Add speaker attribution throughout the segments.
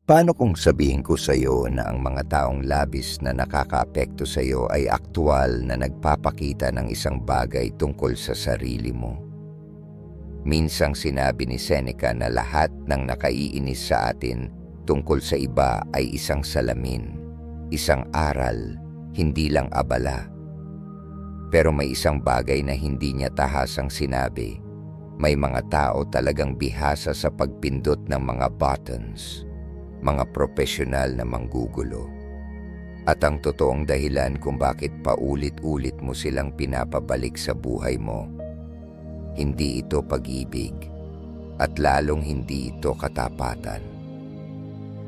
Speaker 1: Paano kung sabihin ko sa iyo na ang mga taong labis na nakakaapekto sa iyo ay aktwal na nagpapakita ng isang bagay tungkol sa sarili mo? Minsang sinabi ni Seneca na lahat ng nakaiinis sa atin tungkol sa iba ay isang salamin, isang aral, hindi lang abala. Pero may isang bagay na hindi niya tahasang sinabi. May mga tao talagang bihasa sa pagpindot ng mga buttons, mga profesional na manggugulo. At ang totoong dahilan kung bakit paulit-ulit mo silang pinapabalik sa buhay mo, hindi ito pag-ibig at lalong hindi ito katapatan.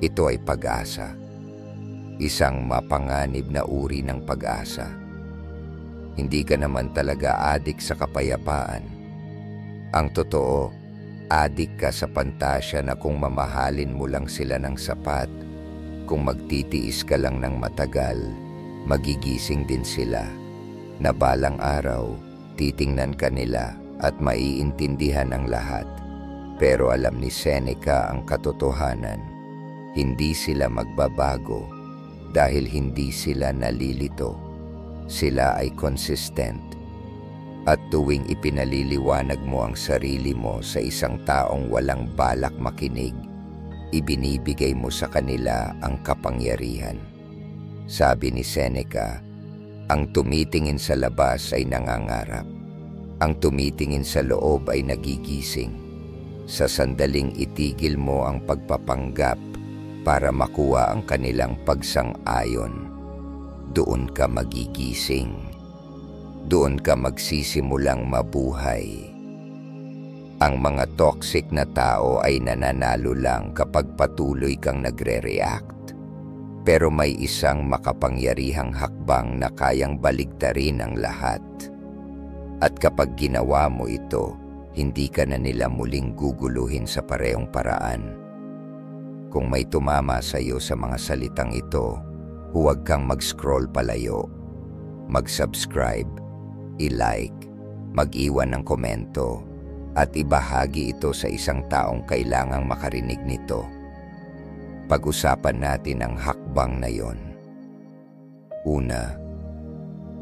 Speaker 1: Ito ay pag-asa, isang mapanganib na uri ng pag-asa. Hindi ka naman talaga adik sa kapayapaan. Ang totoo, adik ka sa pantasya na kung mamahalin mo lang sila ng sapat, kung magtitiis ka lang ng matagal, magigising din sila, na balang araw, titingnan ka nila at maiintindihan ang lahat. Pero alam ni Seneca ang katotohanan, hindi sila magbabago dahil hindi sila nalilito. Sila ay consistent. At tuwing ipinaliliwanag mo ang sarili mo sa isang taong walang balak makinig, ibinibigay mo sa kanila ang kapangyarihan. Sabi ni Seneca, ang tumitingin sa labas ay nangangarap. Ang tumitingin sa loob ay nagigising. Sa sandaling itigil mo ang pagpapanggap para makuha ang kanilang pagsang-ayon, doon ka magigising. Doon ka magsisimulang mabuhay. Ang mga toxic na tao ay nananalo lang kapag patuloy kang nagre-react. Pero may isang makapangyarihang hakbang na kayang baligtarin ang lahat. At kapag ginawa mo ito, hindi ka na nila muling guguluhin sa parehong paraan. Kung may tumama sa iyo sa mga salitang ito, huwag kang mag-scroll palayo. Mag-subscribe, i-like, mag-iwan ng komento, at ibahagi ito sa isang taong kailangang makarinig nito. Pag-usapan natin ang hakbang na yon. Una,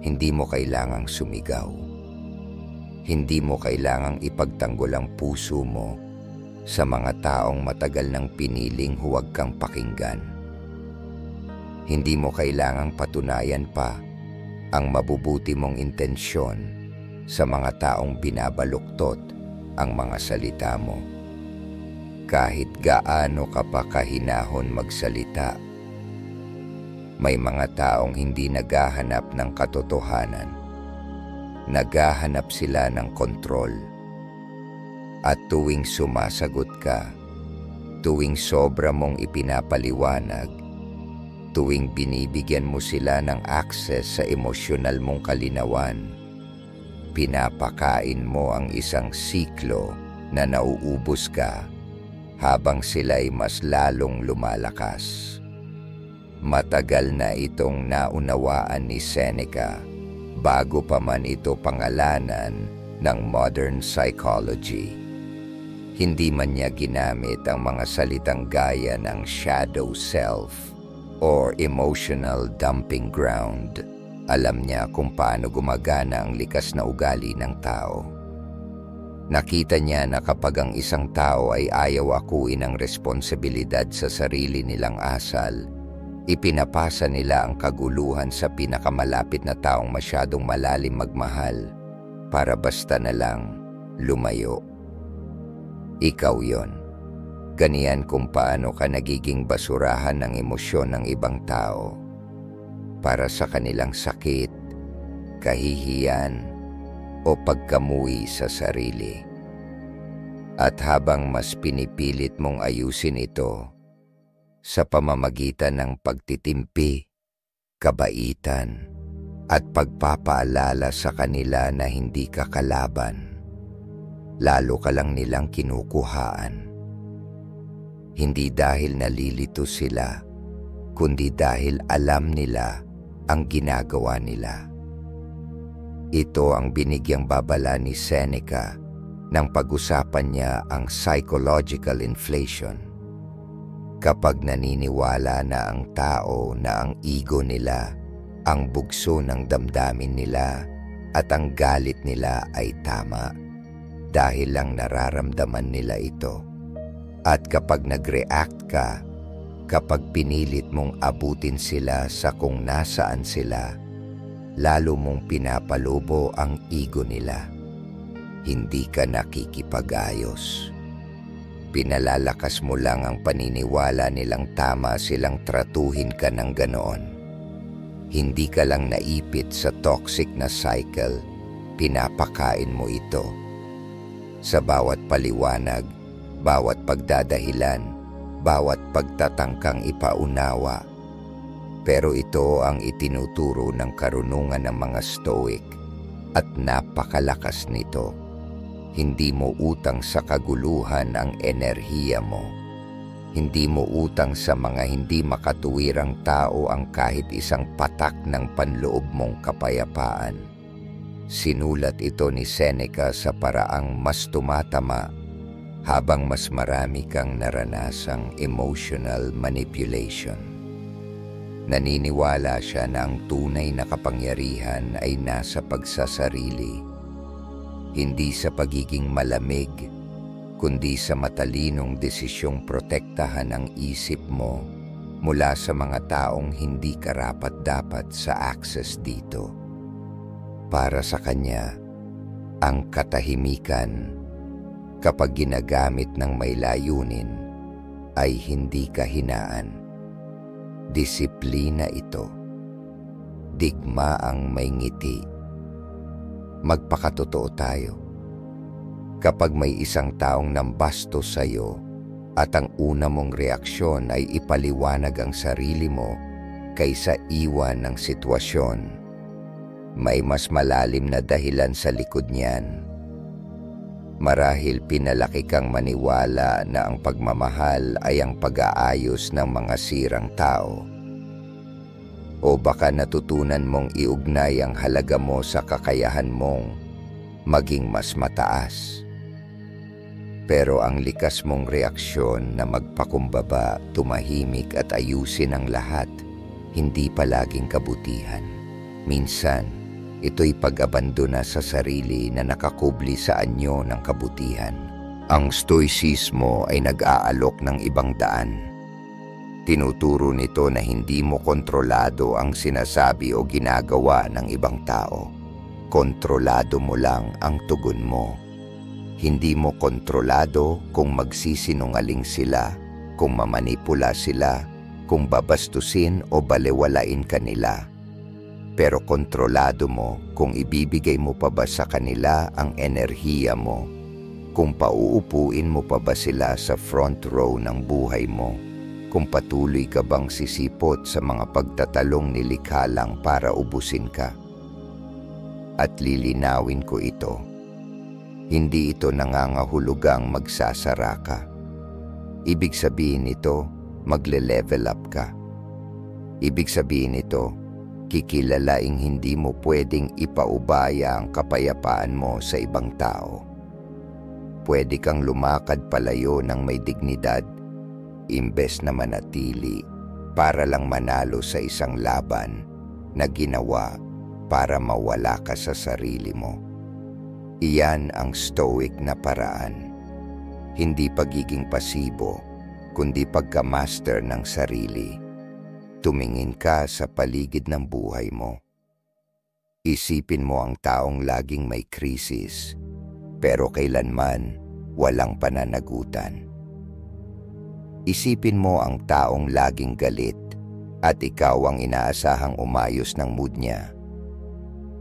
Speaker 1: hindi mo kailangang sumigaw. Hindi mo kailangang ipagtanggol ang puso mo sa mga taong matagal nang piniling huwag kang pakinggan. Hindi mo kailangang patunayan pa ang mabubuti mong intensyon sa mga taong binabaluktot ang mga salita mo. Kahit gaano ka pa kahinahon magsalita, may mga taong hindi naghahanap ng katotohanan. Naghahanap sila ng kontrol. At tuwing sumasagot ka, tuwing sobra mong ipinapaliwanag, tuwing binibigyan mo sila ng access sa emosyonal mong kalinawan, pinapakain mo ang isang siklo na nauubos ka habang sila'y mas lalong lumalakas. Matagal na itong naunawaan ni Seneca bago pa man ito pangalanan ng modern psychology. Hindi man niya ginamit ang mga salitang gaya ng shadow self or emotional dumping ground. Alam niya kung paano gumagana ang likas na ugali ng tao. Nakita niya na kapag ang isang tao ay ayaw akuin ang responsibilidad sa sarili nilang asal, ipinapasa nila ang kaguluhan sa pinakamalapit na taong masyadong malalim magmahal para basta na lang lumayo. Ikaw yon. Ganiyan kung paano ka nagiging basurahan ng emosyon ng ibang tao para sa kanilang sakit, kahihiyan, o pagkamuhi sa sarili. At habang mas pinipilit mong ayusin ito sa pamamagitan ng pagtitimpi, kabaitan, at pagpapaalala sa kanila na hindi ka kalaban, lalo ka lang nilang kinukuhaan. Hindi dahil nalilito sila, kundi dahil alam nila ang ginagawa nila. Ito ang binigyang babala ni Seneca nang pag-usapan niya ang psychological inflation. Kapag naniniwala na ang tao na ang ego nila, ang bugso ng damdamin nila at ang galit nila ay tama dahil lang nararamdaman nila ito. At kapag nag-react ka, kapag pinilit mong abutin sila sa kung nasaan sila, lalo mong pinapalubo ang ego nila. Hindi ka nakikipag-ayos. Pinalalakas mo lang ang paniniwala nilang tama silang tratuhin ka ng ganoon. Hindi ka lang naipit sa toxic na cycle, pinapakain mo ito. Sa bawat paliwanag, bawat pagdadahilan, bawat pagtatangkang ipaunawa. Pero ito ang itinuturo ng karunungan ng mga Stoic at napakalakas nito. Hindi mo utang sa kaguluhan ang enerhiya mo. Hindi mo utang sa mga hindi makatuwirang tao ang kahit isang patak ng panloob mong kapayapaan. Sinulat ito ni Seneca sa paraang mas tumatama habang mas marami kang naranasang emotional manipulation. Naniniwala siya na ang tunay na kapangyarihan ay nasa pagsasarili, hindi sa pagiging malamig, kundi sa matalinong desisyong protektahan ang isip mo mula sa mga taong hindi karapat-dapat sa access dito. Para sa kanya, ang katahimikan, kapag ginagamit ng may layunin, ay hindi kahinaan. Disiplina ito. Digma ang may ngiti. Magpakatotoo tayo. Kapag may isang taong nambastos sa iyo at ang una mong reaksyon ay ipaliwanag ang sarili mo kaysa iwan ng sitwasyon, may mas malalim na dahilan sa likod niyan. Marahil pinalaki kang maniwala na ang pagmamahal ay ang pag-aayos ng mga sirang tao. O baka natutunan mong iugnay ang halaga mo sa kakayahan mong maging mas mataas. Pero ang likas mong reaksyon na magpakumbaba, tumahimik at ayusin ang lahat, hindi palaging kabutihan. Minsan, ito'y pag-abandona sa sarili na nakakubli sa anyo ng kabutihan. Ang Stoicismo ay nag-aalok ng ibang daan. Tinuturo nito na hindi mo kontrolado ang sinasabi o ginagawa ng ibang tao. Kontrolado mo lang ang tugon mo. Hindi mo kontrolado kung magsisinungaling sila, kung mamanipula sila, kung babastusin o balewalain kanila. Pero kontrolado mo kung ibibigay mo pa ba sa kanila ang enerhiya mo, kung pauupuin mo pa ba sila sa front row ng buhay mo, kung patuloy ka bang sisipot sa mga pagtatalong nilikha lang para ubusin ka. At lilinawin ko ito. Hindi ito nangangahulugang magsasara ka. Ibig sabihin nito, magle-level up ka. Ibig sabihin nito, kikilalaing hindi mo pwedeng ipaubaya ang kapayapaan mo sa ibang tao. Pwede kang lumakad palayo ng may dignidad, imbes na manatili para lang manalo sa isang laban na ginawa para mawala ka sa sarili mo. Iyan ang Stoic na paraan. Hindi pagiging pasibo, kundi pagka-master ng sarili. Tumingin ka sa paligid ng buhay mo. Isipin mo ang taong laging may krisis, pero kailanman walang pananagutan. Isipin mo ang taong laging galit at ikaw ang inaasahang umayos ng mood niya.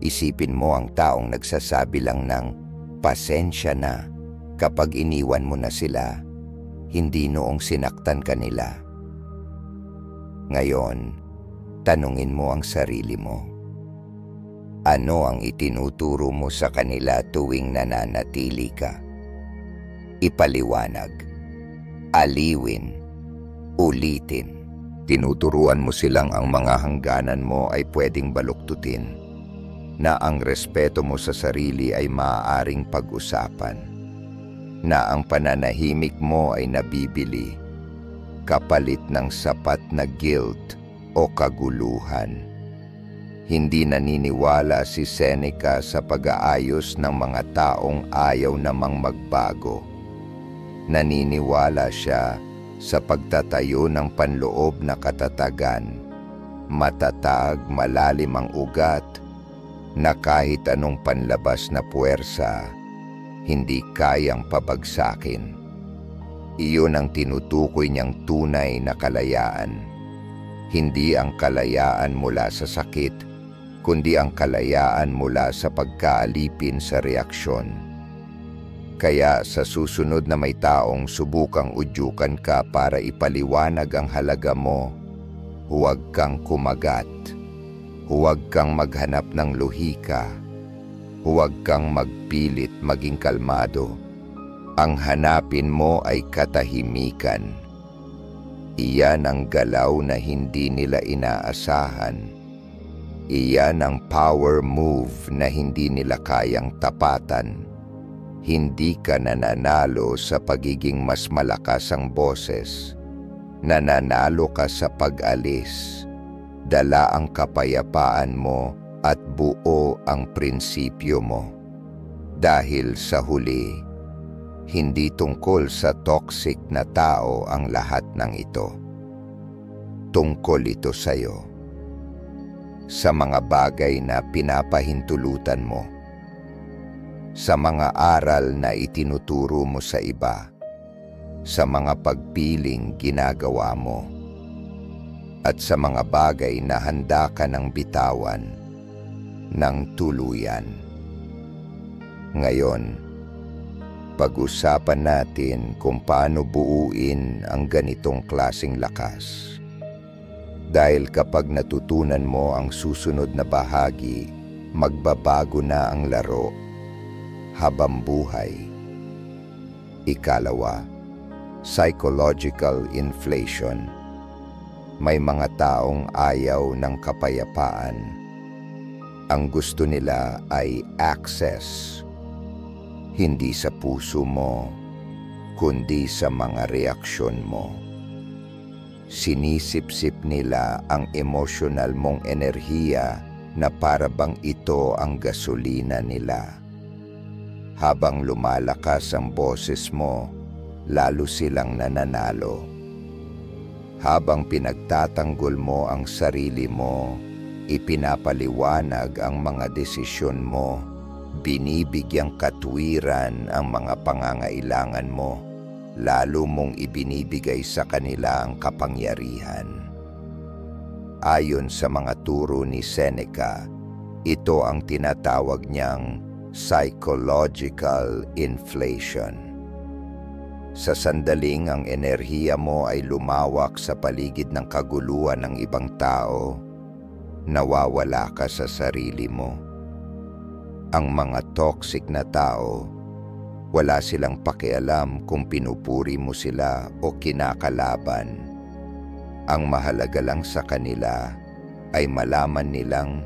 Speaker 1: Isipin mo ang taong nagsasabi lang ng pasensya na kapag iniwan mo na sila, hindi noong sinaktan ka nila. Ngayon, tanungin mo ang sarili mo. Ano ang itinuturo mo sa kanila tuwing nananatili ka? Ipaliwanag, aliwin, ulitin. Tinuturuan mo silang ang mga hangganan mo ay pwedeng baluktutin, na ang respeto mo sa sarili ay maaaring pag-usapan, na ang pananahimik mo ay nabibili, kapalit ng sapat na guilt o kaguluhan. Hindi naniniwala si Seneca sa pag-aayos ng mga taong ayaw namang magbago. Naniniwala siya sa pagtatayo ng panloob na katatagan, matatag, malalim ang ugat, na kahit anong panlabas na puwersa, hindi kayang pabagsakin. Iyon ang tinutukoy niyang tunay na kalayaan. Hindi ang kalayaan mula sa sakit, kundi ang kalayaan mula sa pagkaalipin sa reaksyon. Kaya sa susunod na may taong subukang udyukan ka para ipaliwanag ang halaga mo, huwag kang kumagat. Huwag kang maghanap ng lohika. Huwag kang magpilit maging kalmado. Ang hanapin mo ay katahimikan. Iyan ang galaw na hindi nila inaasahan. Iyan ang power move na hindi nila kayang tapatan. Hindi ka nananalo sa pagiging mas malakas ang boses. Nananalo ka sa pag-alis. Dala ang kapayapaan mo at buo ang prinsipyo mo. Dahil sa huli, hindi tungkol sa toxic na tao ang lahat ng ito. Tungkol ito sa'yo. Sa mga bagay na pinapahintulutan mo. Sa mga aral na itinuturo mo sa iba. Sa mga pagpiling ginagawa mo. At sa mga bagay na handa ka ng bitawan ng tuluyan. Ngayon, pag-usapan natin kung paano buuin ang ganitong klaseng lakas. Dahil kapag natutunan mo ang susunod na bahagi, magbabago na ang laro habang buhay. Ikalawa, psychological inflation. May mga taong ayaw ng kapayapaan. Ang gusto nila ay access. Hindi sa puso mo, kundi sa mga reaksyon mo. Sinisip-sip nila ang emosyonal mong enerhiya na para bang ito ang gasolina nila. Habang lumalakas ang boses mo, lalo silang nananalo. Habang pinagtatanggol mo ang sarili mo, ipinapaliwanag ang mga desisyon mo, binibigyang katwiran ang mga pangangailangan mo, lalo mong ibinibigay sa kanila ang kapangyarihan. Ayon sa mga turo ni Seneca, ito ang tinatawag niyang psychological inflation. Sa sandaling ang enerhiya mo ay lumawak sa paligid ng kaguluhan ng ibang tao, nawawala ka sa sarili mo. Ang mga toxic na tao, wala silang pakialam kung pinupuri mo sila o kinakalaban. Ang mahalaga lang sa kanila ay malaman nilang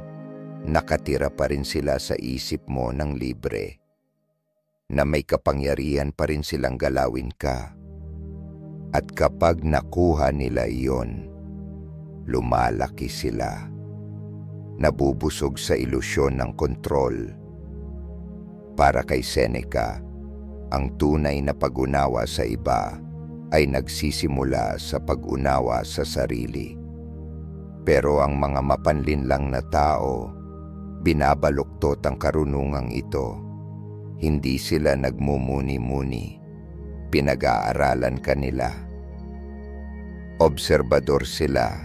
Speaker 1: nakatira pa rin sila sa isip mo ng libre, na may kapangyarihan pa rin silang galawin ka. At kapag nakuha nila iyon, lumalaki sila. Nabubusog sa ilusyon ng kontrol. Para kay Seneca, ang tunay na pag-unawa sa iba ay nagsisimula sa pag-unawa sa sarili. Pero ang mga mapanlinlang na tao, binabaluktot ang karunungang ito. Hindi sila nagmumuni-muni, pinag-aaralan ka nila. Obserbador sila,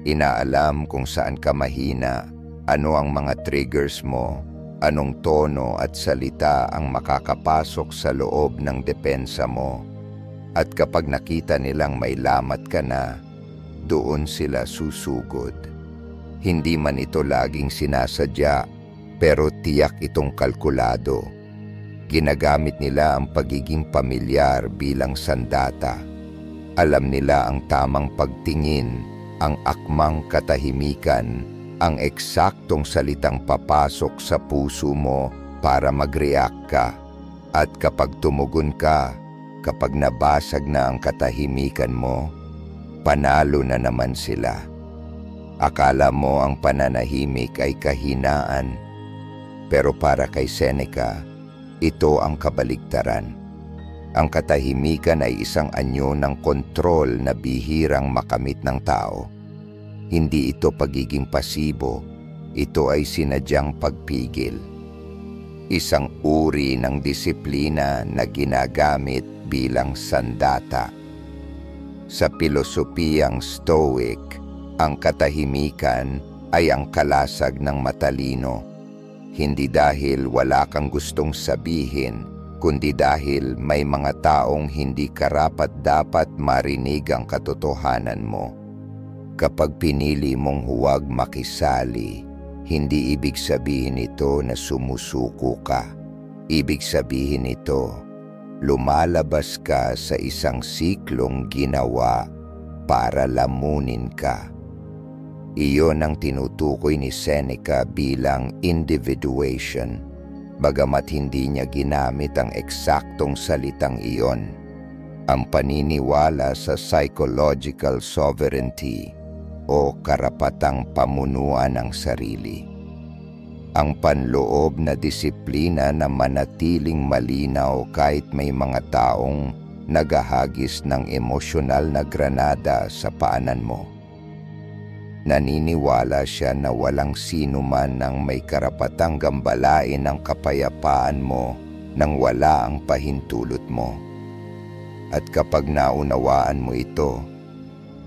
Speaker 1: inaalam kung saan ka mahina, ano ang mga triggers mo, anong tono at salita ang makakapasok sa loob ng depensa mo. At kapag nakita nilang may lamat ka na, doon sila susugod. Hindi man ito laging sinasadya, pero tiyak itong kalkulado. Ginagamit nila ang pagiging pamilyar bilang sandata. Alam nila ang tamang pagtingin, ang akmang katahimikan, ang eksaktong salitang papasok sa puso mo para mag-react ka. At kapag tumugon ka, kapag nabasag na ang katahimikan mo, Panalo na naman sila. Akala mo ang pananahimik ay kahinaan, pero para kay Seneca, ito ang kabaligtaran. Ang katahimikan ay isang anyo ng kontrol na bihirang makamit ng tao. Hindi ito pagiging pasibo, ito ay sinadyang pagpigil. Isang uri ng disiplina na ginagamit bilang sandata. Sa pilosopiyang Stoic, ang katahimikan ay ang kalasag ng matalino. Hindi dahil wala kang gustong sabihin, kundi dahil may mga taong hindi karapat-dapat marinig ang katotohanan mo. Kapag pinili mong huwag makisali, hindi ibig sabihin ito na sumusuko ka. Ibig sabihin ito, lumalabas ka sa isang siklong ginawa para lamunin ka. Iyon ang tinutukoy ni Seneca bilang individuation, bagamat hindi niya ginamit ang eksaktong salitang iyon. Ang paniniwala sa psychological sovereignty o karapatang pamunuan ng sarili. Ang panloob na disiplina na manatiling malinaw kahit may mga taong naghahagis ng emosyonal na granada sa paanan mo. Naniniwala siya na walang sino man ang may karapatang gambalain ang kapayapaan mo nang wala ang pahintulot mo. At kapag naunawaan mo ito,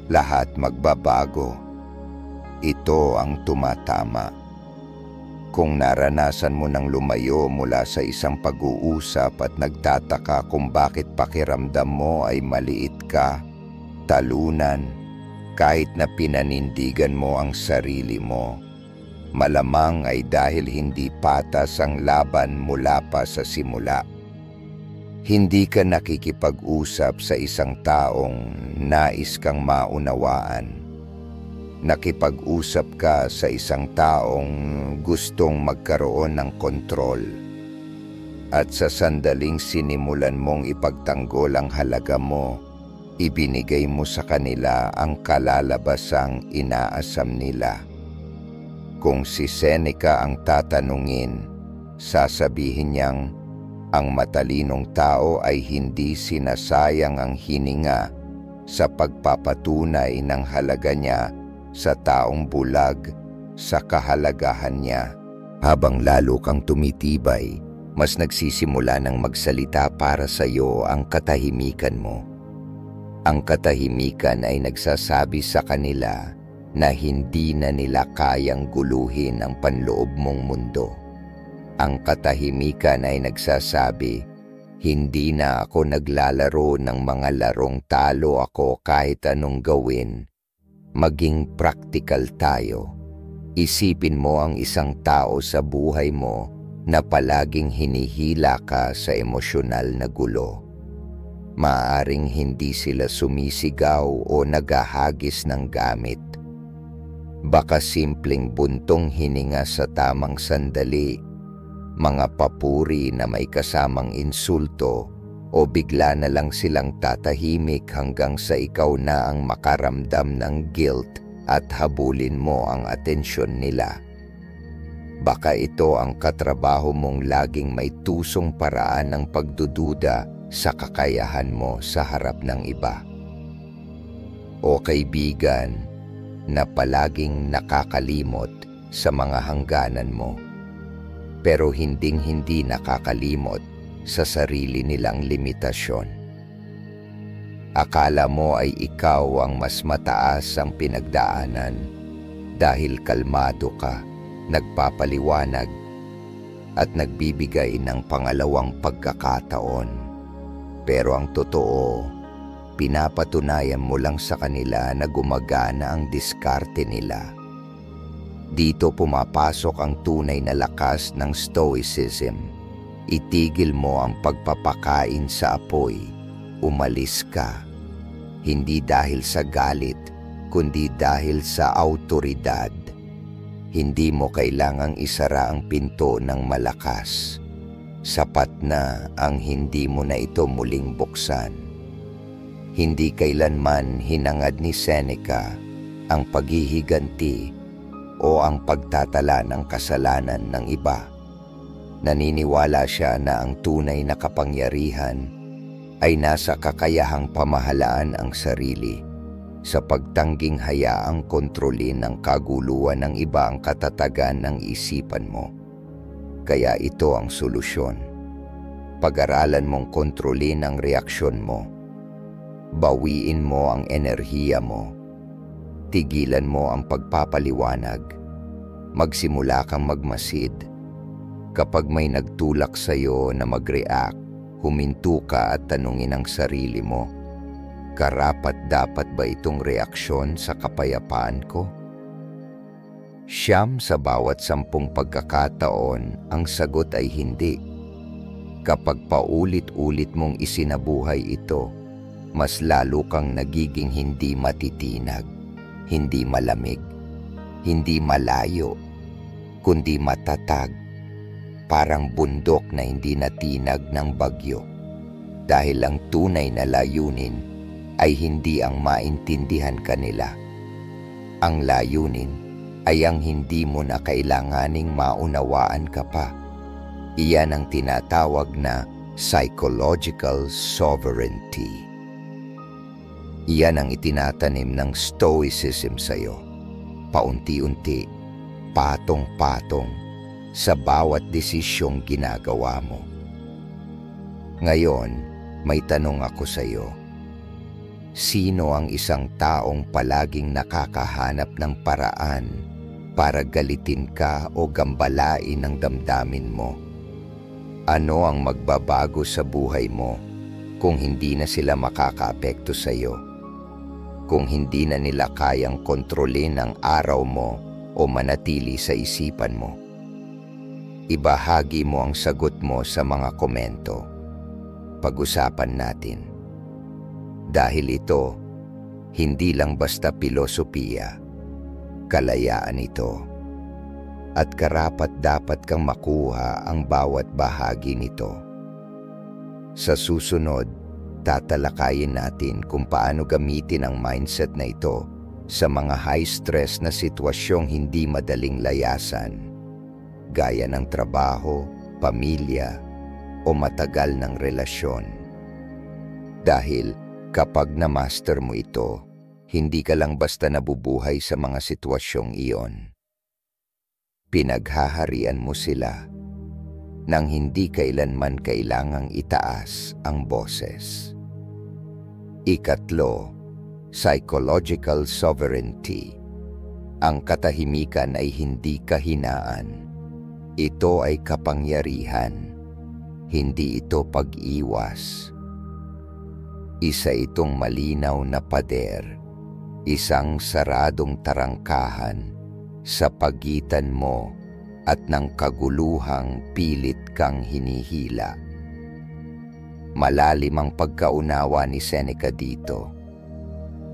Speaker 1: lahat magbabago. Ito ang tumatama. Kung naranasan mo ng lumayo mula sa isang pag-uusap at nagtataka kung bakit pakiramdam mo ay maliit ka, talunan, kahit na pinanindigan mo ang sarili mo, malamang ay dahil hindi patas ang laban mula pa sa simula. Hindi ka nakikipag-usap sa isang taong nais kang maunawaan. Nakipag-usap ka sa isang taong gustong magkaroon ng kontrol. At sa sandaling sinimulan mong ipagtanggol ang halaga mo, ibinigay mo sa kanila ang kalalabasang inaasam nila. Kung si Seneca ang tatanungin, sasabihin niyang, ang matalinong tao ay hindi sinasayang ang hininga sa pagpapatunay ng halaga niya sa taong bulag sa kahalagahan niya. Habang lalo kang tumitibay, mas nagsisimula ng magsalita para sa iyo ang katahimikan mo. Ang katahimikan ay nagsasabi sa kanila na hindi na nila kayang guluhin ang panloob mong mundo. Ang katahimikan ay nagsasabi, hindi na ako naglalaro ng mga larong talo ako kahit anong gawin. Maging practical tayo. Isipin mo ang isang tao sa buhay mo na palaging hinihila ka sa emosyonal na gulo. Maaring hindi sila sumisigaw o naghahagis ng gamit. Baka simpleng buntong hininga sa tamang sandali, mga papuri na may kasamang insulto, o bigla na lang silang tatahimik hanggang sa ikaw na ang makaramdam ng guilt at habulin mo ang atensyon nila. Baka ito ang katrabaho mong laging may tusong paraan ng pagdududa sa kakayahan mo sa harap ng iba. O kaibigan na palaging nakakalimot sa mga hangganan mo, pero hinding-hindi nakakalimot sa sarili nilang limitasyon. Akala mo ay ikaw ang mas mataas ang pinagdaanan dahil kalmado ka, nagpapaliwanag, at nagbibigay ng pangalawang pagkakataon. Pero ang totoo, pinapatunayan mo lang sa kanila na gumagana ang diskarte nila. Dito pumapasok ang tunay na lakas ng Stoicism. Itigil mo ang pagpapakain sa apoy. Umalis ka. Hindi dahil sa galit, kundi dahil sa awtoridad. Hindi mo kailangang isara ang pinto ng malakas. Sapat na ang hindi mo na ito muling buksan. Hindi kailanman hinangad ni Seneca ang paghihiganti o ang pagtatala ng kasalanan ng iba. Naniniwala siya na ang tunay na kapangyarihan ay nasa kakayahang pamahalaan ang sarili sa pagtangging hayaang kontrolin ng kaguluhan ng iba ang katatagan ng isipan mo. Kaya ito ang solusyon. Pag-aralan mong kontrolin ang reaksyon mo. Bawiin mo ang enerhiya mo. Tigilan mo ang pagpapaliwanag. Magsimula kang magmasid. Kapag may nagtulak sa iyo na mag-react, huminto ka at tanungin ang sarili mo, karapat-dapat ba itong reaksyon sa kapayapaan ko? 9 sa bawat 10 pagkakataon, ang sagot ay hindi. Kapag paulit-ulit mong isinabuhay ito, mas lalo kang nagiging hindi matitinag, hindi malamig, hindi malayo, kundi matatag, parang bundok na hindi natinag ng bagyo. Dahil ang tunay na layunin ay hindi ang maintindihan kanila. Ang layunin ay ang hindi mo na kailanganing maunawaan ka pa. Iyan ang tinatawag na psychological sovereignty. Iyan ang itinatanim ng Stoicism sa iyo. Paunti-unti, patong-patong, sa bawat desisyong ginagawa mo. Ngayon, may tanong ako sa iyo. Sino ang isang taong palaging nakakahanap ng paraan para galitin ka o gambalain ang damdamin mo? Ano ang magbabago sa buhay mo kung hindi na sila makakaapekto sa iyo? Kung hindi na nila kayang kontrolin ang araw mo o manatili sa isipan mo? Ibahagi mo ang sagot mo sa mga komento. Pag-usapan natin. Dahil ito, hindi lang basta pilosopiya, kalayaan ito. At karapat-dapat kang makuha ang bawat bahagi nito. Sa susunod, tatalakayin natin kung paano gamitin ang mindset na ito sa mga high-stress na sitwasyong hindi madaling layasan, gaya ng trabaho, pamilya, o matagal ng relasyon. Dahil kapag na-master mo ito, hindi ka lang basta nabubuhay sa mga sitwasyong iyon. Pinaghaharian mo sila nang hindi kailanman kailangang itaas ang boses. 3, psychological sovereignty. Ang katahimikan ay hindi kahinaan. Ito ay kapangyarihan. Hindi ito pag-iwas. Isa itong malinaw na pader, isang saradong tarangkahan sa pagitan mo at ng kaguluhang pilit kang hinihila. Malalim ang pagkaunawa ni Seneca dito.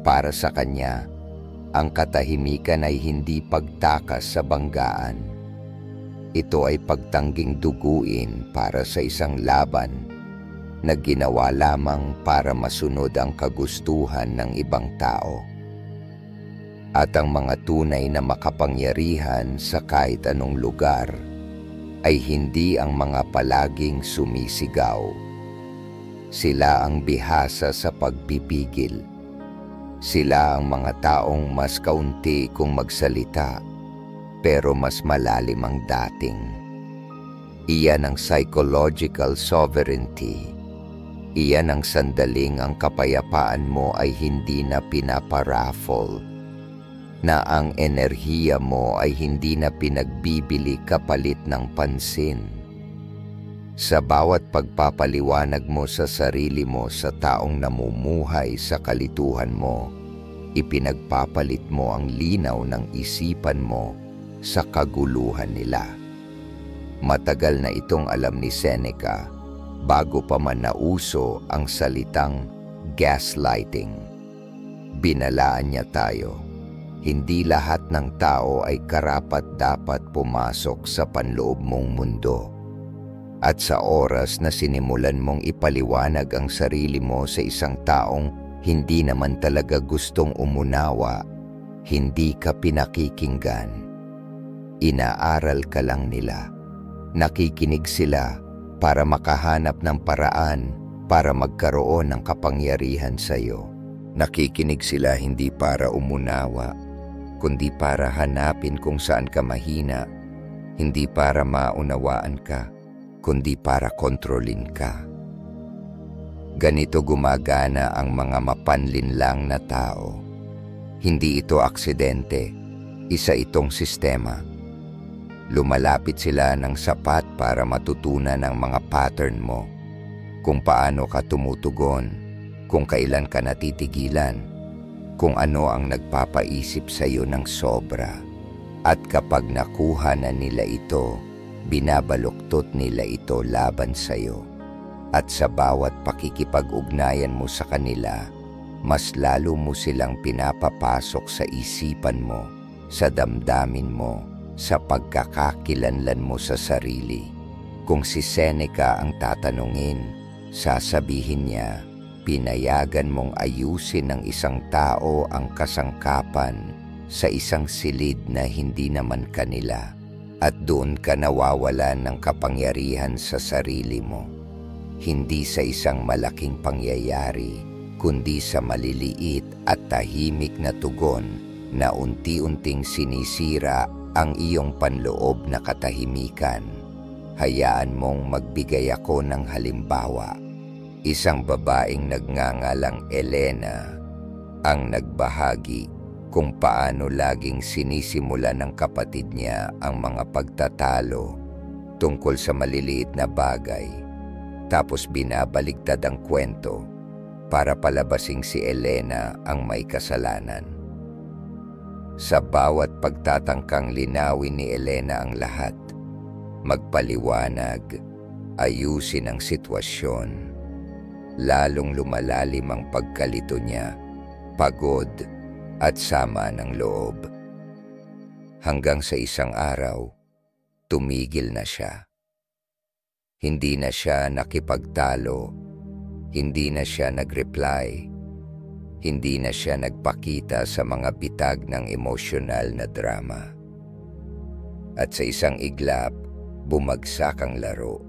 Speaker 1: Para sa kanya, ang katahimikan ay hindi pagtakas sa banggaan. Ito ay pagtangging duguin para sa isang laban na ginawa lamang para masunod ang kagustuhan ng ibang tao. At ang mga tunay na makapangyarihan sa kahit anong lugar ay hindi ang mga palaging sumisigaw. Sila ang bihasa sa pagpipigil. Sila ang mga taong mas kaunti kung magsalita, pero mas malalim ang dating. Iyan ang psychological sovereignty. Iyan ang sandaling ang kapayapaan mo ay hindi na pinaparaffle, na ang enerhiya mo ay hindi na pinagbibili kapalit ng pansin. Sa bawat pagpapaliwanag mo sa sarili mo sa taong namumuhay sa kalituhan mo, ipinagpapalit mo ang linaw ng isipan mo sa kaguluhan nila. Matagal na itong alam ni Seneca bago pa man nauso ang salitang gaslighting. Binalaan niya tayo. Hindi lahat ng tao ay karapat-dapat pumasok sa panloob mong mundo. At sa oras na sinimulan mong ipaliwanag ang sarili mo sa isang taong Hindi naman talaga gustong umunawa, hindi ka pinakikinggan. Inaaral ka lang nila. Nakikinig sila para makahanap ng paraan para magkaroon ng kapangyarihan sa iyo. Nakikinig sila hindi para umunawa, kundi para hanapin kung saan ka mahina, hindi para maunawaan ka, kundi para kontrolin ka. Ganito gumagana ang mga mapanlinlang na tao. Hindi ito aksidente, isa itong sistema. Lumalapit sila ng sapat para matutunan ang mga pattern mo, kung paano ka tumutugon, kung kailan ka natitigilan, kung ano ang nagpapaisip sa iyo ng sobra. At kapag nakuha na nila ito, binabaluktot nila ito laban sa iyo. At sa bawat pakikipag-ugnayan mo sa kanila, mas lalo mo silang pinapapasok sa isipan mo, sa damdamin mo, sa pagkakakilanlan mo sa sarili. Kung si Seneca ang tatanungin, sasabihin niya, pinayagan mong ayusin ng isang tao ang kasangkapan sa isang silid na hindi naman kanila, at doon ka nawawalan ng kapangyarihan sa sarili mo. Hindi sa isang malaking pangyayari, kundi sa maliliit at tahimik na tugon na unti-unting sinisira ang iyong panloob na katahimikan. Hayaan mong magbigay ako ng halimbawa. Isang babaeng nagngangalang Elena ang nagbahagi kung paano laging sinisimula ng kapatid niya ang mga pagtatalo tungkol sa maliliit na bagay, tapos binabaligtad ang kwento para palabasing si Elena ang may kasalanan. Sa bawat pagtatangkang linawin ni Elena ang lahat, magpaliwanag, ayusin ang sitwasyon, lalong lumalalim ang pagkalito niya, pagod at sama ng loob. Hanggang sa isang araw, tumigil na siya. Hindi na siya nakipagtalo, hindi na siya nag-reply, hindi na siya nagpakita sa mga bitag ng emosyonal na drama. At sa isang iglap, bumagsak ang laro.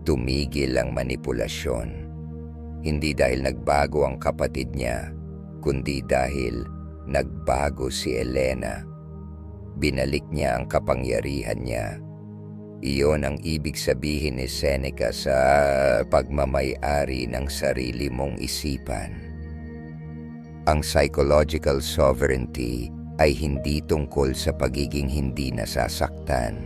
Speaker 1: Tumigil ang manipulasyon. Hindi dahil nagbago ang kapatid niya, kundi dahil nagbago si Elena. Binalik niya ang kapangyarihan niya. Iyon ang ibig sabihin ni Seneca sa pagmamay-ari ng sarili mong isipan. Ang psychological sovereignty ay hindi tungkol sa pagiging hindi nasasaktan.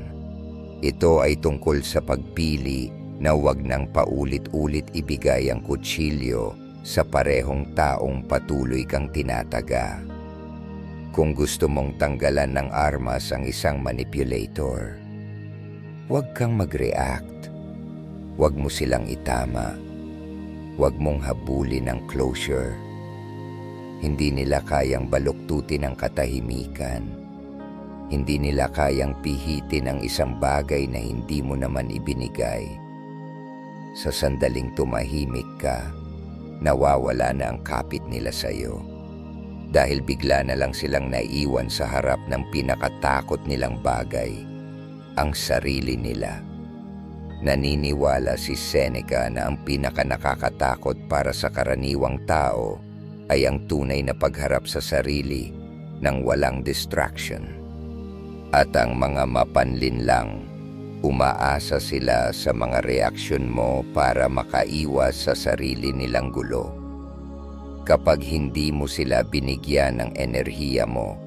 Speaker 1: Ito ay tungkol sa pagpili na huwag nang paulit-ulit ibigay ang kutsilyo sa parehong taong patuloy kang tinataga. Kung gusto mong tanggalan ng armas ang isang manipulator, huwag kang mag-react. Huwag mo silang itama. Huwag mong habulin ang closure. Hindi nila kayang baluktutin ang katahimikan. Hindi nila kayang pihitin ang isang bagay na hindi mo naman ibinigay. Sa sandaling tumahimik ka, nawawala na ang kapit nila sa iyo. Dahil bigla na lang silang naiwan sa harap ng pinakatakot nilang bagay, ang sarili nila. Naniniwala si Seneca na ang pinakanakakatakot para sa karaniwang tao ay ang tunay na pagharap sa sarili ng walang distraction. At ang mga mapanlinlang, umaasa sila sa mga reaksyon mo para makaiwas sa sarili nilang gulo. Kapag hindi mo sila binigyan ng enerhiya mo,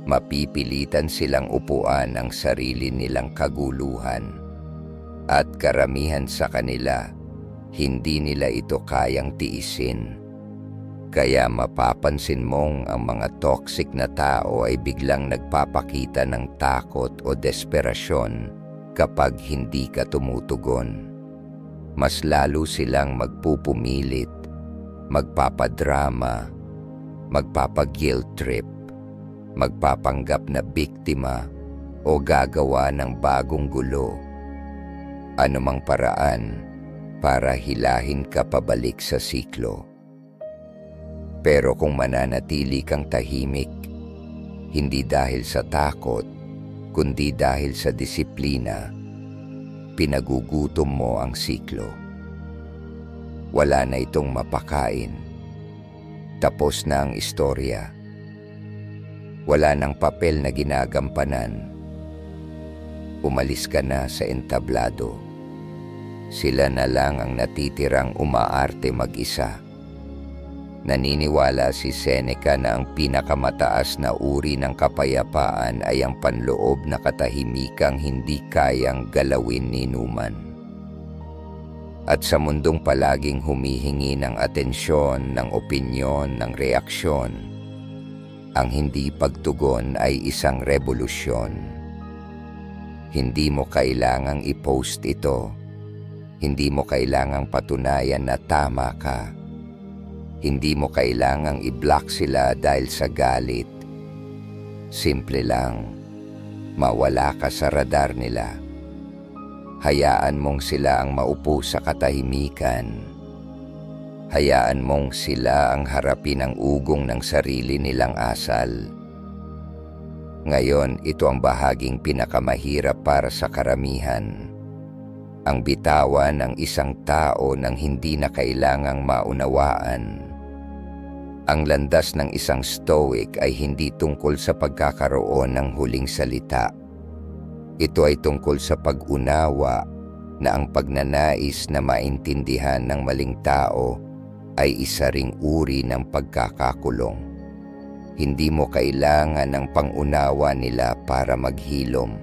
Speaker 1: mapipilitan silang upuan ang sarili nilang kaguluhan. At karamihan sa kanila, hindi nila ito kayang tiisin. Kaya mapapansin mong ang mga toxic na tao ay biglang nagpapakita ng takot o desperasyon kapag hindi ka tumutugon. Mas lalo silang magpupumilit, magpapadrama, magpapag-guilt trip, magpapanggap na biktima o gagawa ng bagong gulo. Anumang paraan para hilahin ka pabalik sa siklo. Pero kung mananatili kang tahimik, hindi dahil sa takot, kundi dahil sa disiplina, pinagugutom mo ang siklo. Wala na itong mapakain. Tapos na ang istorya. Wala nang papel na ginagampanan. Umalis ka na sa entablado. Sila na lang ang natitirang umaarte mag-isa. Naniniwala si Seneca na ang pinakamataas na uri ng kapayapaan ay ang panloob na katahimikang hindi kayang galawin ni Numan. At sa mundong palaging humihingi ng atensyon, ng opinyon, ng reaksyon, ang hindi pagtugon ay isang revolusyon. Hindi mo kailangang i-post ito. Hindi mo kailangang patunayan na tama ka. Hindi mo kailangang i-block sila dahil sa galit. Simple lang, mawala ka sa radar nila. Hayaan mong sila ang maupo sa katahimikan. Hayaan mong sila ang harapin ang ugong ng sarili nilang asal. Ngayon, ito ang bahaging pinakamahirap para sa karamihan. Ang bitawan ng isang tao nang hindi na kailangang maunawaan. Ang landas ng isang stoic ay hindi tungkol sa pagkakaroon ng huling salita. Ito ay tungkol sa pag-unawa na ang pagnanais na maintindihan ng maling tao ay isa ring uri ng pagkakakulong. Hindi mo kailangan ng pangunawa nila para maghilom.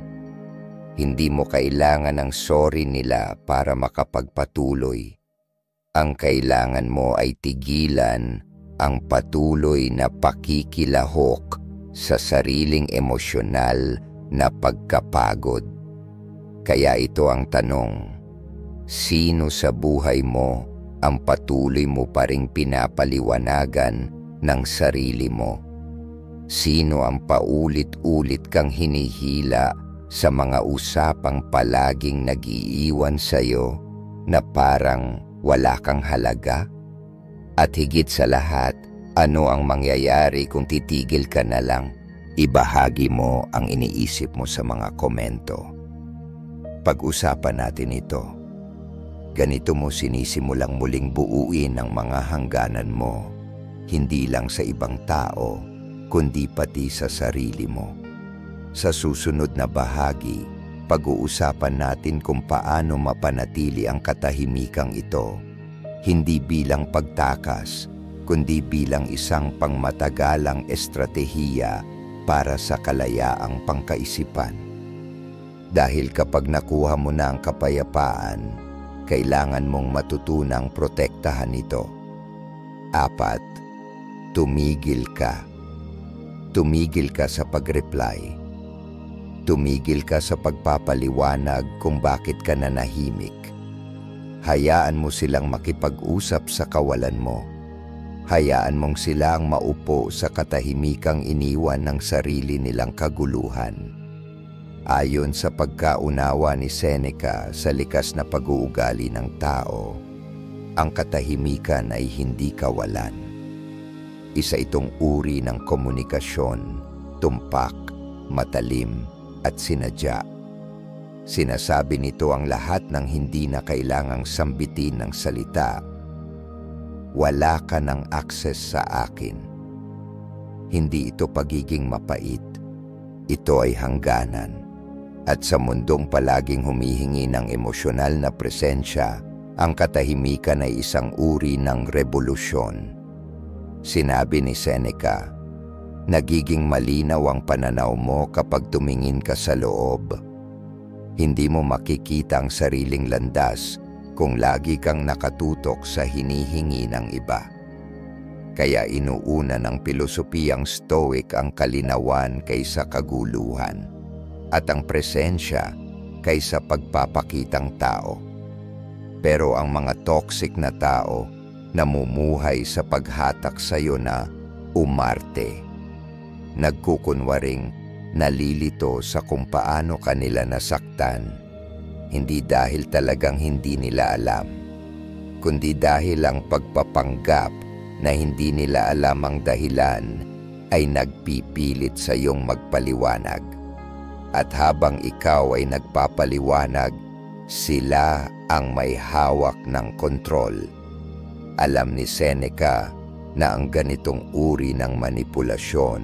Speaker 1: Hindi mo kailangan ng sorry nila para makapagpatuloy. Ang kailangan mo ay tigilan ang patuloy na pakikilahok sa sariling emosyonal na pagkapagod. Kaya ito ang tanong, sino sa buhay mo ang patuloy mo pa ring pinapaliwanagan ng sarili mo? Sino ang paulit-ulit kang hinihila sa mga usapang palaging nag-iiwan sa'yo na parang wala kang halaga? At higit sa lahat, ano ang mangyayari kung titigil ka na lang? Ibahagi mo ang iniisip mo sa mga komento. Pag-usapan natin ito. Ganito mo sinisimulang muling buuin ang mga hangganan mo, hindi lang sa ibang tao, kundi pati sa sarili mo. Sa susunod na bahagi, pag-uusapan natin kung paano mapanatili ang katahimikang ito, hindi bilang pagtakas, kundi bilang isang pangmatagalang estratehiya para sa kalayaang pangkaisipan. Dahil kapag nakuha mo na ang kapayapaan, kailangan mong matutunang protektahan ito. 4. Tumigil ka. Tumigil ka sa pag-reply. Tumigil ka sa pagpapaliwanag kung bakit ka nanahimik. Hayaan mo silang makipag-usap sa kawalan mo. Hayaan mong silang maupo sa katahimikang iniwan ng sarili nilang kaguluhan. Ayon sa pagkaunawa ni Seneca sa likas na pag-uugali ng tao, ang katahimikan ay hindi kawalan. Isa itong uri ng komunikasyon, tumpak, matalim, at sinadya. Sinasabi nito ang lahat ng hindi na kailangang sambitin ng salita. Wala ka ng akses sa akin. Hindi ito pagiging mapait. Ito ay hangganan. At sa mundong palaging humihingi ng emosyonal na presensya, ang katahimikan ay isang uri ng revolusyon. Sinabi ni Seneca, nagiging malinaw ang pananaw mo kapag tumingin ka sa loob. Hindi mo makikita ang sariling landas kung lagi kang nakatutok sa hinihingi ng iba. Kaya inuuna ng pilosopiyang Stoic ang kalinawan kaysa kaguluhan, at ang presensya kaysa pagpapakitang tao. Pero ang mga toxic na tao namumuhay sa paghatak sa iyo na umarte. Nagkukunwaring nalilito sa kung paano kanila nasaktan, hindi dahil talagang hindi nila alam, kundi dahil ang pagpapanggap na hindi nila alam ang dahilan ay nagpipilit sa iyong magpaliwanag. At habang ikaw ay nagpapaliwanag, sila ang may hawak ng kontrol. Alam ni Seneca na ang ganitong uri ng manipulasyon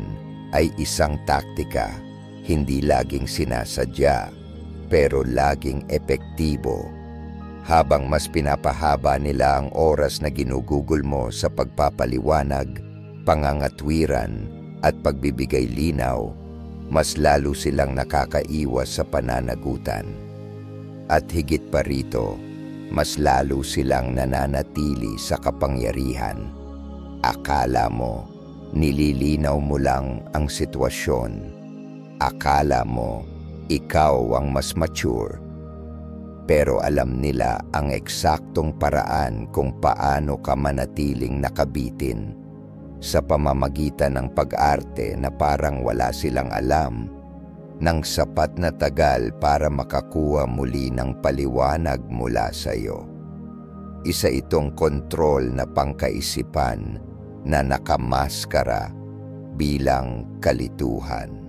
Speaker 1: ay isang taktika, hindi laging sinasadya, pero laging epektibo. Habang mas pinapahaba nila ang oras na ginugugol mo sa pagpapaliwanag, pangangatwiran at pagbibigay linaw, mas lalo silang nakakaiwas sa pananagutan. At higit pa rito, mas lalo silang nananatili sa kapangyarihan. Akala mo, nililinaw mo lang ang sitwasyon. Akala mo, ikaw ang mas mature. Pero alam nila ang eksaktong paraan kung paano ka manatiling nakabitin sa pamamagitan ng pag-arte na parang wala silang alam ng sapat na tagal para makakuha muli ng paliwanag mula sa iyo. Isa itong kontrol na pangkaisipan na nakamaskara bilang kalituhan.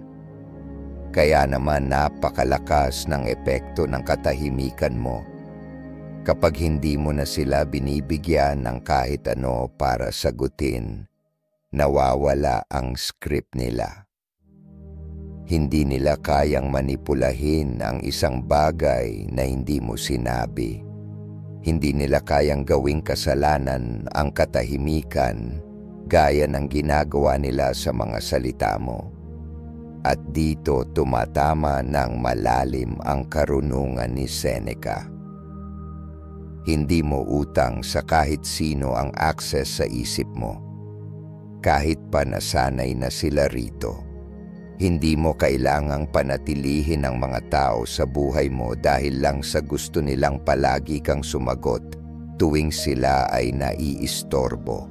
Speaker 1: Kaya naman napakalakas ng epekto ng katahimikan mo kapag hindi mo na sila binibigyan ng kahit ano para sagutin. Nawawala ang script nila. Hindi nila kayang manipulahin ang isang bagay na hindi mo sinabi. Hindi nila kayang gawing kasalanan ang katahimikan gaya ng ginagawa nila sa mga salita mo. At dito tumatama ng malalim ang karunungan ni Seneca. Hindi mo utang sa kahit sino ang access sa isip mo. Kahit pa nasanay na sila rito. Hindi mo kailangang panatilihin ang mga tao sa buhay mo dahil lang sa gusto nilang palagi kang sumagot tuwing sila ay naiistorbo.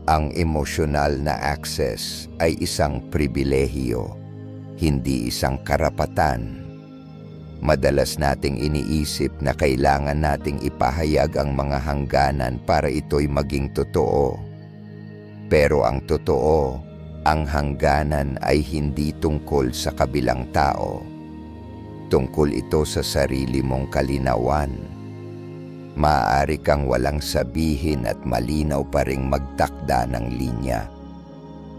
Speaker 1: Ang emosyonal na access ay isang pribilehiyo, hindi isang karapatan. Madalas nating iniisip na kailangan nating ipahayag ang mga hangganan para ito'y maging totoo. Pero ang totoo, ang hangganan ay hindi tungkol sa kabilang tao. Tungkol ito sa sarili mong kalinawan. Maaari kang walang sabihin at malinaw pa ring magtakda ng linya.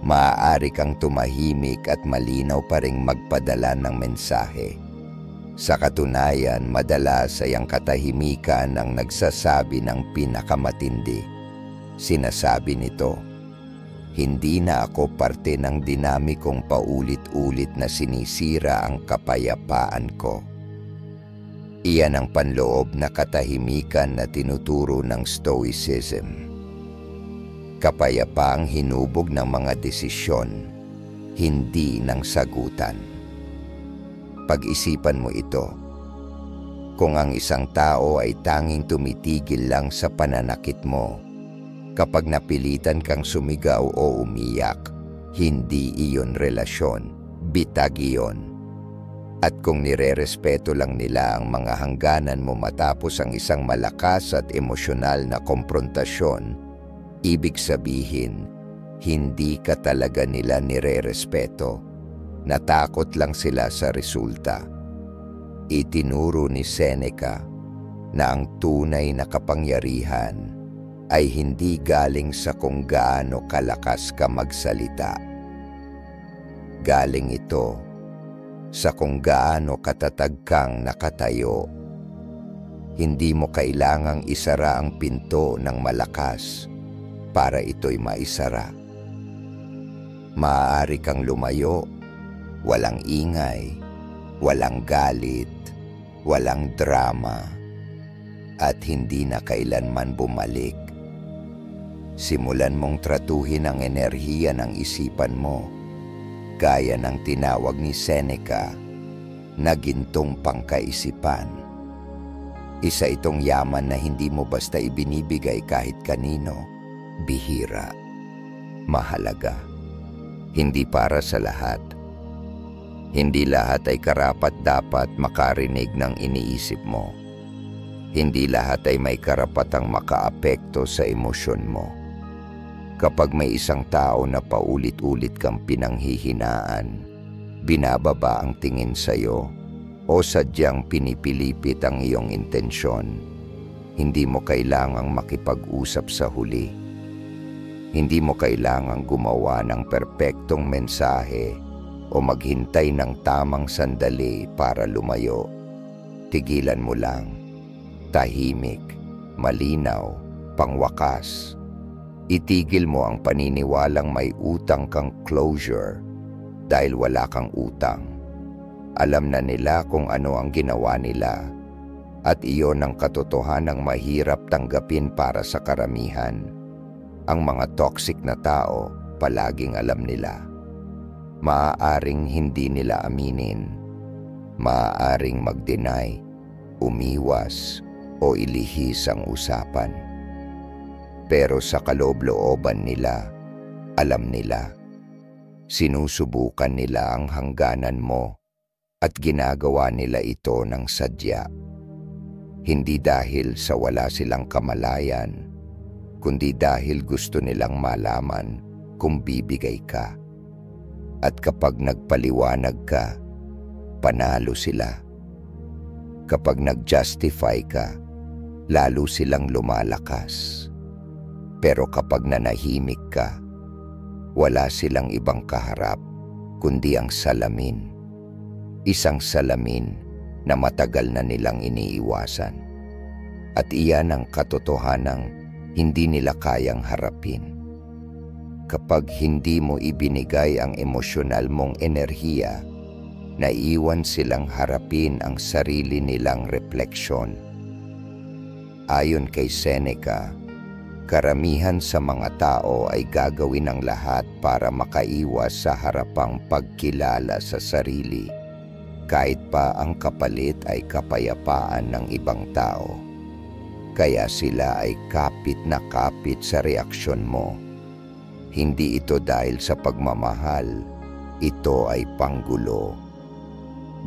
Speaker 1: Maaari kang tumahimik at malinaw pa ring magpadala ng mensahe. Sa katunayan, madalas ay ang katahimikan ang nagsasabi ng pinakamatindi. Sinasabi nito, "Hindi na ako parte ng dinamikong paulit-ulit na sinisira ang kapayapaan ko." Iyan ang panloob na katahimikan na tinuturo ng Stoicism. Kapayapaang hinubog ng mga desisyon, hindi ng sagutan. Pag-isipan mo ito. Kung ang isang tao ay tanging tumitigil lang sa pananakit mo, kapag napilitan kang sumigaw o umiyak, hindi iyon relasyon, bitag iyon. At kung nirerespeto lang nila ang mga hangganan mo matapos ang isang malakas at emosyonal na komprontasyon, ibig sabihin, hindi ka talaga nila nirerespeto. Natakot lang sila sa resulta. Itinuro ni Seneca na ang tunay na kapangyarihan ay hindi galing sa kung gaano kalakas ka magsalita. Galing ito sa kung gaano katatag kang nakatayo. Hindi mo kailangang isara ang pinto ng malakas para ito'y maisara. Maaari kang lumayo, walang ingay, walang galit, walang drama, at hindi na kailanman bumalik. Simulan mong tratuhin ang enerhiya ng isipan mo, gaya ng tinawag ni Seneca na gintong pangkaisipan. Isa itong yaman na hindi mo basta ibinibigay kahit kanino. Bihira, mahalaga, hindi para sa lahat. Hindi lahat ay karapat-dapat makarinig ng iniisip mo. Hindi lahat ay may karapatang makaapekto sa emosyon mo. Kapag may isang tao na paulit-ulit kang pinanghihinaan, binababa ang tingin sa'yo, o sadyang pinipilipit ang iyong intensyon, hindi mo kailangang makipag-usap sa huli. Hindi mo kailangang gumawa ng perpektong mensahe o maghintay ng tamang sandali para lumayo. Tigilan mo lang. Tahimik, malinaw, pangwakas. Itigil mo ang paniniwalang may utang kang closure dahil wala kang utang. Alam na nila kung ano ang ginawa nila at iyon ang katotohanang mahirap tanggapin para sa karamihan. Ang mga toxic na tao palaging alam nila. Maaaring hindi nila aminin, maaaring mag-deny, umiwas o ilihis ang usapan. Pero sa kaloob-looban nila, alam nila. Sinusubukan nila ang hangganan mo at ginagawa nila ito ng sadya. Hindi dahil sa wala silang kamalayan, kundi dahil gusto nilang malaman kung bibigay ka. At kapag nagpaliwanag ka, panalo sila. Kapag nag-justify ka, lalo silang lumalakas. Pero kapag nanahimik ka, wala silang ibang kaharap kundi ang salamin. Isang salamin na matagal na nilang iniiwasan. At iyan ang katotohanang hindi nila kayang harapin. Kapag hindi mo ibinigay ang emosyonal mong enerhiya, naiwan silang harapin ang sarili nilang refleksyon. Ayon kay Seneca, karamihan sa mga tao ay gagawin ang lahat para makaiwas sa harapang pagkilala sa sarili, kahit pa ang kapalit ay kapayapaan ng ibang tao. Kaya sila ay kapit na kapit sa reaksyon mo. Hindi ito dahil sa pagmamahal, ito ay panggulo.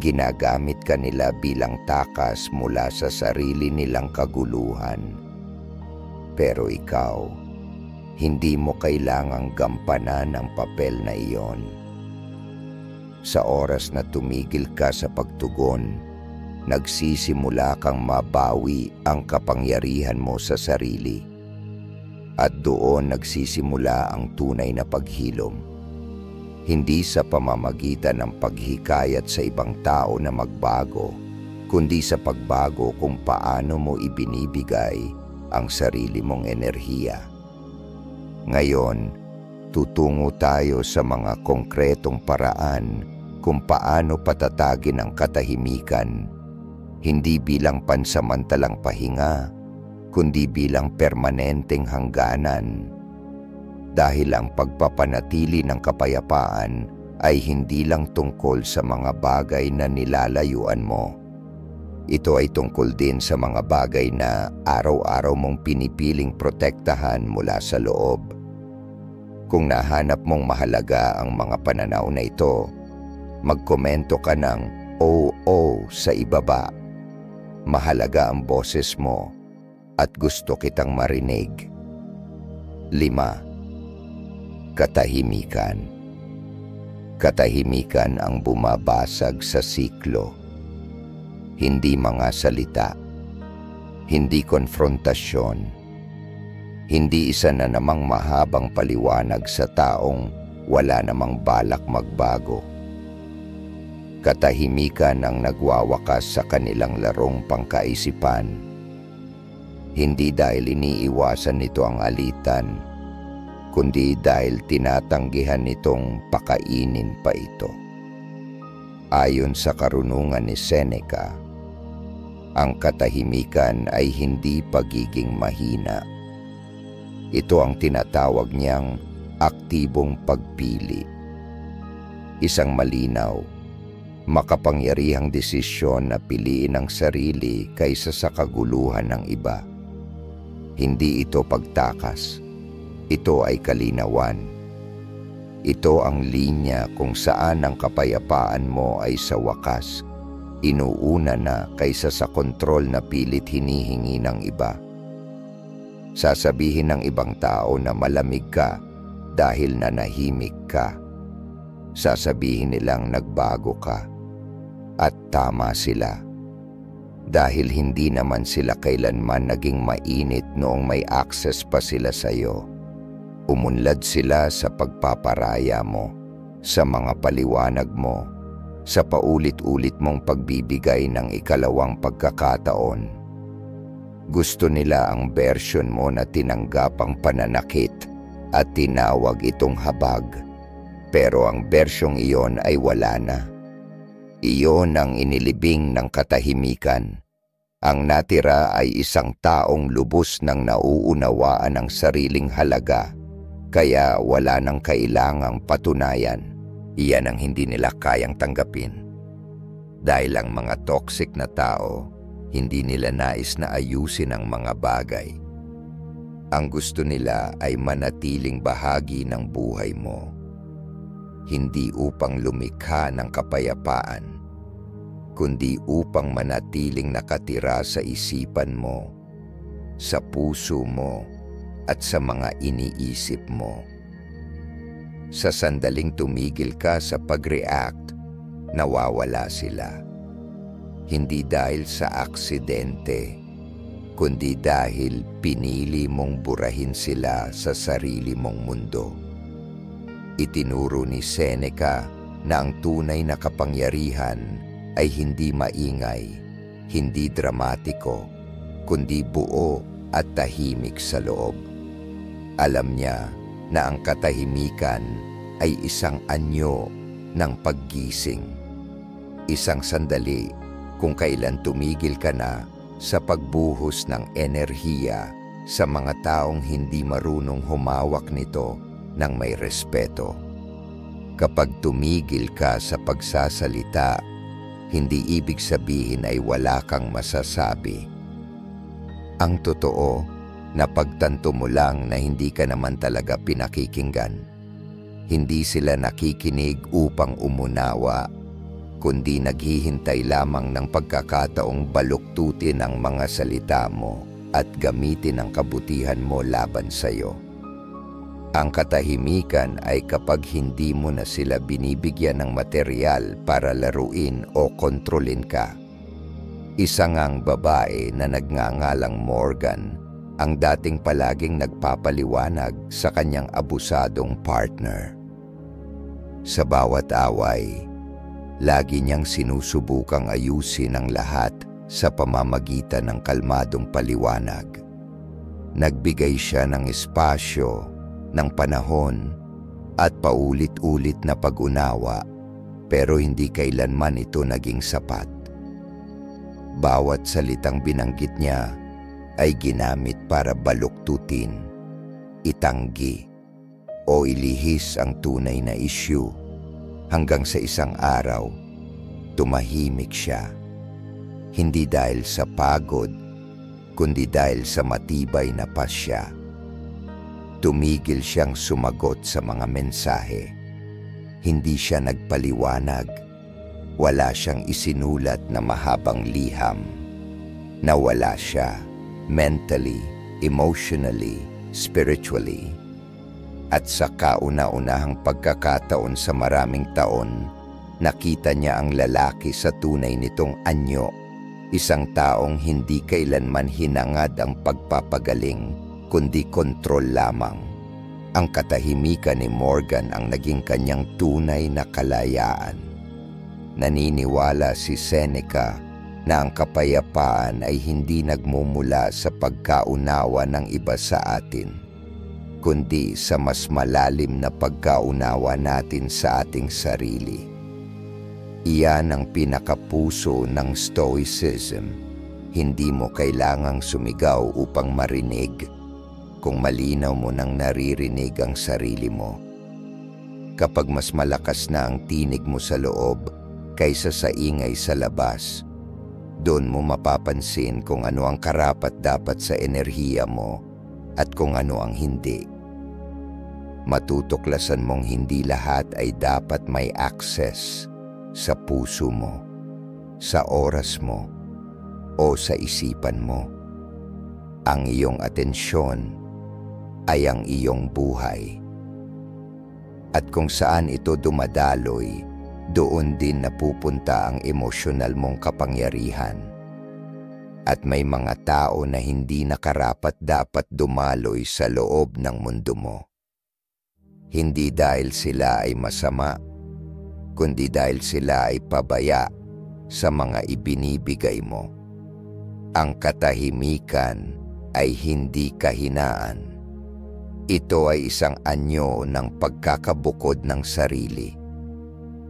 Speaker 1: Ginagamit ka nila bilang takas mula sa sarili nilang kaguluhan. Pero ikaw, hindi mo kailangang gampanan ang papel na iyon. Sa oras na tumigil ka sa pagtugon, nagsisimula kang mabawi ang kapangyarihan mo sa sarili. At doon nagsisimula ang tunay na paghilom. Hindi sa pamamagitan ng paghikayat sa ibang tao na magbago, kundi sa pagbago kung paano mo ibinibigay ang sarili mong enerhiya. Ngayon, tutungo tayo sa mga konkretong paraan kung paano patatagin ang katahimikan, hindi bilang pansamantalang pahinga, kundi bilang permanenteng hangganan. Dahil ang pagpapanatili ng kapayapaan ay hindi lang tungkol sa mga bagay na nilalayuan mo. Ito ay tungkol din sa mga bagay na araw-araw mong pinipiling protektahan mula sa loob. Kung nahanap mong mahalaga ang mga pananaw na ito, magkomento ka ng "Oo" sa ibaba. Mahalaga ang boses mo at gusto kitang marinig. 5. Katahimikan. Katahimikan ang bumabasag sa siklo. Hindi mga salita, hindi konfrontasyon, hindi isa na namang mahabang paliwanag sa taong wala namang balak magbago. Katahimikan ang nagwawakas sa kanilang larong pangkaisipan. Hindi dahil iniiwasan nito ang alitan, kundi dahil tinatanggihan nitong pakainin pa ito. Ayon sa karunungan ni Seneca, ang katahimikan ay hindi pagiging mahina. Ito ang tinatawag niyang aktibong pagpili. Isang malinaw, makapangyarihang desisyon na piliin ang sarili kaysa sa kaguluhan ng iba. Hindi ito pagtakas. Ito ay kalinawan. Ito ang linya kung saan ang kapayapaan mo ay sa wakas inuuna na kaysa sa kontrol na pilit hinihingi ng iba. Sasabihin ng ibang tao na malamig ka dahil nanahimik ka. Sasabihin nilang nagbago ka. At tama sila. Dahil hindi naman sila kailanman naging mainit noong may access pa sila sa'yo. Umunlad sila sa pagpaparaya mo, sa mga paliwanag mo, sa paulit-ulit mong pagbibigay ng ikalawang pagkakataon. Gusto nila ang version mo na tinanggap ang pananakit at tinawag itong habag. Pero ang versyong iyon ay wala na. Iyon ang inilibing ng katahimikan. Ang natira ay isang taong lubos ng nauunawaan ang sariling halaga, kaya wala nang kailangang patunayan. Iyan ang hindi nila kayang tanggapin. Dahil ang mga toxic na tao, hindi nila nais na ayusin ang mga bagay. Ang gusto nila ay manatiling bahagi ng buhay mo. Hindi upang lumikha ng kapayapaan, kundi upang manatiling nakatira sa isipan mo, sa puso mo, at sa mga iniisip mo. Sa sandaling tumigil ka sa pag-react, nawawala sila. Hindi dahil sa aksidente, kundi dahil pinili mong burahin sila sa sarili mong mundo. Itinuro ni Seneca na ang tunay na kapangyarihan ay hindi maingay, hindi dramatiko, kundi buo at tahimik sa loob. Alam niya na ang katahimikan ay isang anyo ng paggising. Isang sandali kung kailan tumigil ka na sa pagbuhos ng enerhiya sa mga taong hindi marunong humawak nito ng may respeto. Kapag tumigil ka sa pagsasalita, hindi ibig sabihin ay wala kang masasabi. Ang totoo, napagtanto mo lang na hindi ka naman talaga pinakikinggan. Hindi sila nakikinig upang umunawa, kundi naghihintay lamang ng pagkakataong baluktutin ang mga salita mo at gamitin ang kabutihan mo laban sa'yo. Ang katahimikan ay kapag hindi mo na sila binibigyan ng material para laruin o kontrolin ka. Isa ngang babae na nagngangalang Morgan ang dating palaging nagpapaliwanag sa kanyang abusadong partner. Sa bawat away, lagi niyang sinusubukang ayusin ang lahat sa pamamagitan ng kalmadong paliwanag. Nagbigay siya ng espasyo, ng panahon, at paulit-ulit na pag-unawa, pero hindi kailanman ito naging sapat. Bawat salitang binanggit niya ay ginamit para baluktutin, itanggi, o ilihis ang tunay na isyu, hanggang sa isang araw, tumahimik siya. Hindi dahil sa pagod, kundi dahil sa matibay na pasya. Tumigil siyang sumagot sa mga mensahe. Hindi siya nagpaliwanag. Wala siyang isinulat na mahabang liham. Nawala siya mentally, emotionally, spiritually. At sa kauna-unahang pagkakataon sa maraming taon, nakita niya ang lalaki sa tunay nitong anyo. Isang taong hindi kailanman hinangad ang pagpapagaling, kundi kontrol lamang. Ang katahimikan ni Morgan ang naging kanyang tunay na kalayaan. Naniniwala si Seneca na ang kapayapaan ay hindi nagmumula sa pagkaunawa ng iba sa atin, kundi sa mas malalim na pagkaunawa natin sa ating sarili. Iyan ang pinakapuso ng Stoicism. Hindi mo kailangang sumigaw upang marinig, kung malinaw mo nang naririnig ang sarili mo. Kapag mas malakas na ang tinig mo sa loob kaysa sa ingay sa labas, doon mo mapapansin kung ano ang karapat-dapat sa enerhiya mo at kung ano ang hindi. Matutuklasan mong hindi lahat ay dapat may access sa puso mo, sa oras mo, o sa isipan mo. Ang iyong atensyon ay ang iyong buhay. At kung saan ito dumadaloy, doon din napupunta ang emosyonal mong kapangyarihan. At may mga tao na hindi nakarapat-dapat dumaloy sa loob ng mundo mo. Hindi dahil sila ay masama, kundi dahil sila ay pabaya sa mga ibinibigay mo. Ang katahimikan ay hindi kahinaan. Ito ay isang anyo ng pagkakabukod ng sarili,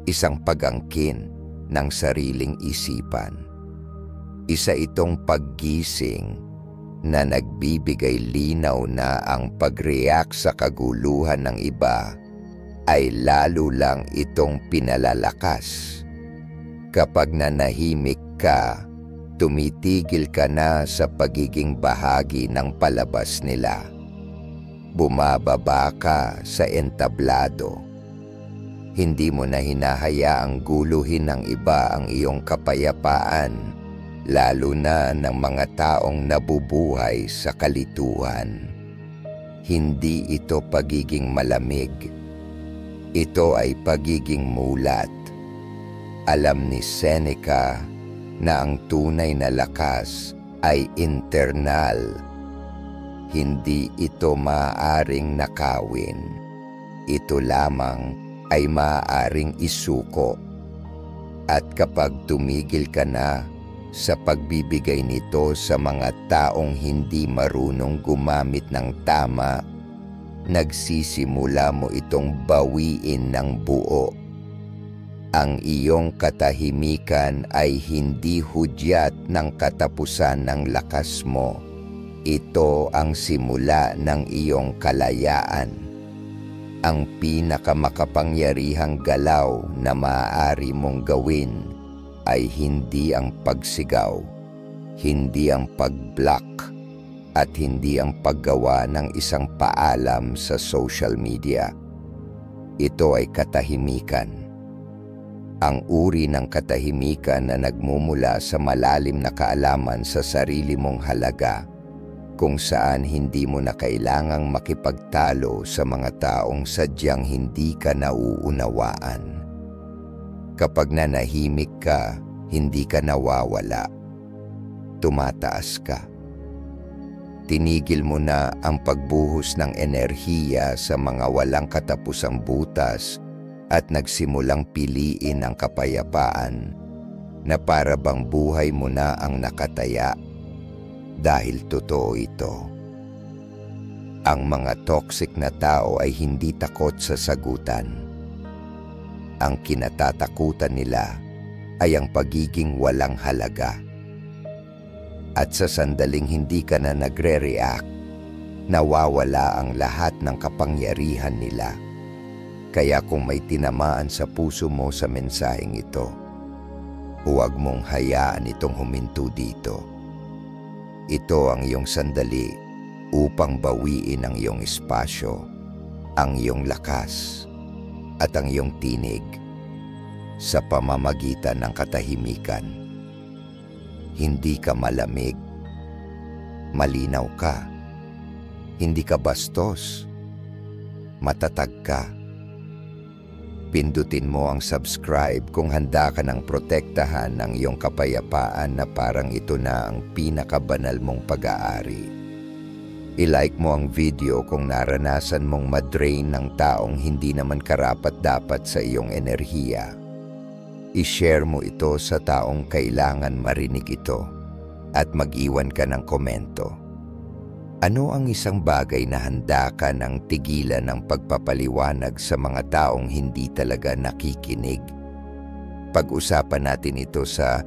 Speaker 1: isang pag-angkin ng sariling isipan. Isa itong paggising na nagbibigay linaw na ang pag-react sa kaguluhan ng iba ay lalo lang itong pinalalakas. Kapag nanahimik ka, tumitigil ka na sa pagiging bahagi ng palabas nila. Bumababa ka sa entablado. Hindi mo na hinahayaang guluhin ng iba ang iyong kapayapaan, lalo na ng mga taong nabubuhay sa kalituhan. Hindi ito pagiging malamig. Ito ay pagiging mulat. Alam ni Seneca na ang tunay na lakas ay internal. Hindi ito maaaring nakawin. Ito lamang ay maaaring isuko. At kapag tumigil ka na sa pagbibigay nito sa mga taong hindi marunong gumamit ng tama, nagsisimula mo itong bawiin ng buo. Ang iyong katahimikan ay hindi hudyat ng katapusan ng lakas mo. Ito ang simula ng iyong kalayaan. Ang pinakamakapangyarihang galaw na maaari mong gawin ay hindi ang pagsigaw, hindi ang pag-block, at hindi ang paggawa ng isang paalam sa social media. Ito ay katahimikan. Ang uri ng katahimikan na nagmumula sa malalim na kaalaman sa sarili mong halaga, kung saan hindi mo na kailangang makipagtalo sa mga taong sadyang hindi ka nauunawaan. Kapag nanahimik ka, hindi ka nawawala. Tumataas ka. Tinigil mo na ang pagbuhos ng enerhiya sa mga walang katapusang butas at nagsimulang piliin ang kapayapaan na para bang buhay mo na ang nakataya dahil totoo ito. Ang mga toxic na tao ay hindi takot sa sagutan. Ang kinatatakutan nila ay ang pagiging walang halaga. At sa sandaling hindi ka na nagre-react, nawawala ang lahat ng kapangyarihan nila. Kaya kung may tinamaan sa puso mo sa mensaheng ito, huwag mong hayaan itong huminto dito. Ito ang iyong sandali upang bawiin ang iyong espasyo, ang iyong lakas, at ang iyong tinig sa pamamagitan ng katahimikan. Hindi ka malamig. Malinaw ka. Hindi ka bastos. Matatag ka. Pindutin mo ang subscribe kung handa ka ng protektahan ng iyong kapayapaan na parang ito na ang pinakabanal mong pag-aari. I-like mo ang video kung naranasan mong madrain ng taong hindi naman karapat-dapat sa iyong enerhiya. I-share mo ito sa taong kailangan marinig ito at mag-iwan ka ng komento. Ano ang isang bagay na handa ka ng tigilan ng pagpapaliwanag sa mga taong hindi talaga nakikinig? Pag-usapan natin ito sa